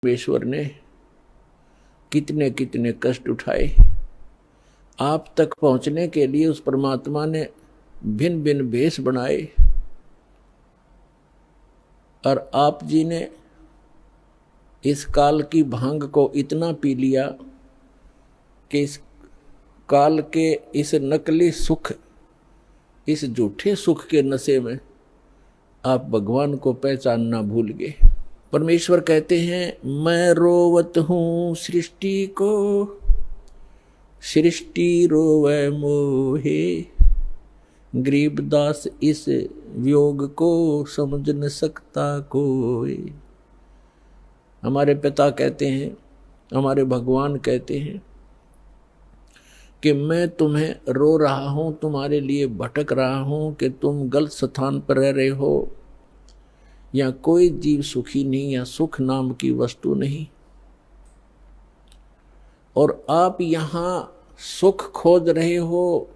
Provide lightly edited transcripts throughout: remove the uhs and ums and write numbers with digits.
परमेश्वर ने कितने कितने कष्ट उठाए। आप तक पहुंचने के लिए उस परमात्मा ने भिन्न भिन्न भेष बनाए और आप जी ने इस काल की भांग को इतना पी लिया कि इस काल के इस नकली सुख, इस झूठे सुख के नशे में आप भगवान को पहचानना भूल गए। परमेश्वर कहते हैं मैं रोवत हूँ सृष्टि को, सृष्टि रोवे मोहे, गरीबदास इस वियोग को समझ न सकता कोई। हमारे पिता कहते हैं, हमारे भगवान कहते हैं कि मैं तुम्हें रो रहा हूँ, तुम्हारे लिए भटक रहा हूँ कि तुम गलत स्थान पर रह रहे हो। या कोई जीव सुखी नहीं, या सुख नाम की वस्तु नहीं, और आप यहाँ सुख खोज रहे हो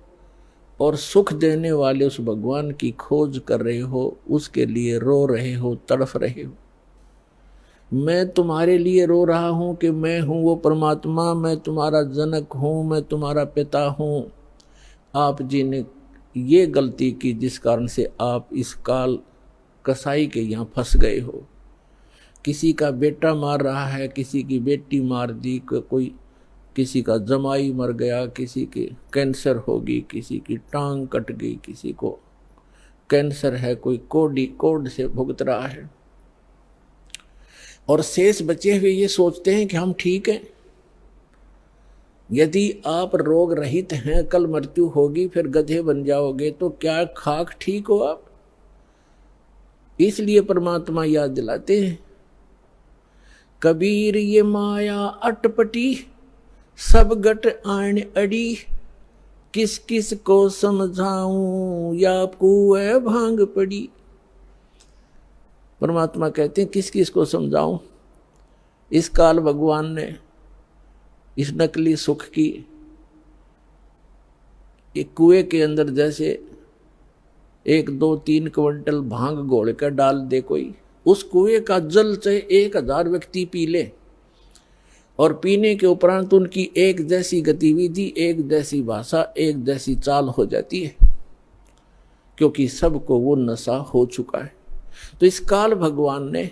और सुख देने वाले उस भगवान की खोज कर रहे हो, उसके लिए रो रहे हो, तड़फ रहे हो। मैं तुम्हारे लिए रो रहा हूँ कि मैं हूँ वो परमात्मा, मैं तुम्हारा जनक हूँ, मैं तुम्हारा पिता हूँ। आप जी ने ये गलती की जिस कारण से आप इस काल कसाई के यहाँ फंस गए हो। किसी का बेटा मार रहा है, किसी की बेटी मार दी, कोई किसी का जमाई मर गया, किसी के कैंसर होगी, किसी की टांग कट गई, किसी को कैंसर है, कोई कोड से भुगत रहा है, और शेष बचे हुए ये सोचते हैं कि हम ठीक हैं। यदि आप रोग रहित हैं, कल मृत्यु होगी, फिर गधे बन जाओगे, तो क्या खाक ठीक हो आप? इसलिए परमात्मा याद दिलाते हैं, कबीर ये माया अटपटी, सब गट आन अड़ी, किस किस को समझाऊं या कुएं भांग पड़ी। परमात्मा कहते हैं किस किस को समझाऊं। इस काल भगवान ने इस नकली सुख की एक कुएं के अंदर जैसे 1, 2, 3 क्विंटल भांग घोल कर डाल दे कोई, उस कुएं का जल चाहे 1000 व्यक्ति पी ले, और पीने के उपरांत उनकी एक जैसी गतिविधि, एक जैसी भाषा, एक जैसी चाल हो जाती है, क्योंकि सबको वो नशा हो चुका है। तो इस काल भगवान ने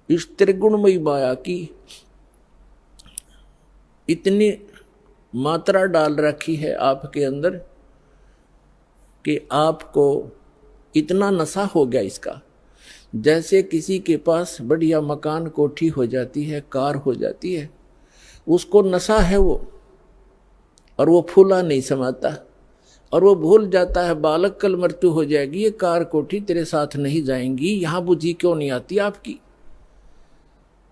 इस त्रिगुणमयी माया की इतनी मात्रा डाल रखी है आपके अंदर कि आपको इतना नशा हो गया इसका। जैसे किसी के पास बढ़िया मकान, कोठी हो जाती है, कार हो जाती है, उसको नशा है वो, और वो फूला नहीं समाता, और वो भूल जाता है बालक कल मृत्यु हो जाएगी, ये कार कोठी तेरे साथ नहीं जाएंगी, यहाँ बुद्धि क्यों नहीं आती आपकी।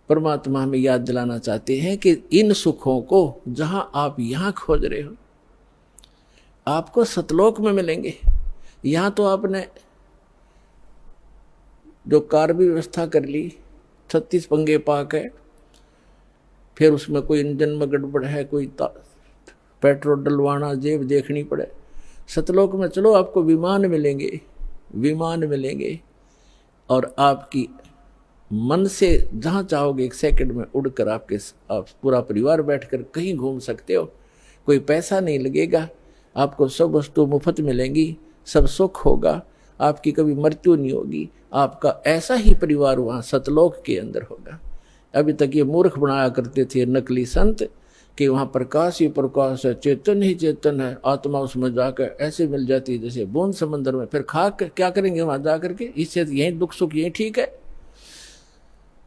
परमात्मा हमें याद दिलाना चाहते हैं कि इन सुखों को जहां आप यहाँ खोज रहे हो, आपको सतलोक में मिलेंगे। यहाँ तो आपने जो कार भी व्यवस्था कर ली, 36 पंगे पाक है, फिर उसमें कोई इंजन में गड़बड़ है, कोई पेट्रोल डलवाना, जेब देखनी पड़े। सतलोक में चलो, आपको विमान मिलेंगे, विमान मिलेंगे, और आपकी मन से जहाँ चाहोगे 1 सेकंड में उड़कर आप पूरा परिवार बैठकर कहीं घूम सकते हो। कोई पैसा नहीं लगेगा, आपको सब वस्तु मुफ्त मिलेंगी, सब सुख होगा, आपकी कभी मृत्यु नहीं होगी। आपका ऐसा ही परिवार वहाँ सतलोक के अंदर होगा। अभी तक ये मूर्ख बनाया करते थे नकली संत कि वहाँ प्रकाश ही प्रकाश है, चेतन ही चेतन है, आत्मा उसमें जाकर ऐसे मिल जाती है जैसे बूंद समंदर में। फिर खाक क्या करेंगे वहाँ जा करके? इससे यहीं दुख सुख यहीं ठीक है।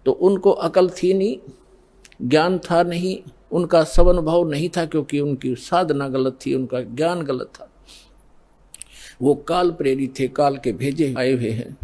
तो उनको अकल थी नहीं, ज्ञान था नहीं, उनका सवन भाव नहीं था, क्योंकि उनकी साधना गलत थी, उनका ज्ञान गलत था। वो काल प्रेरित थे, काल के भेजे आए हुए हैं।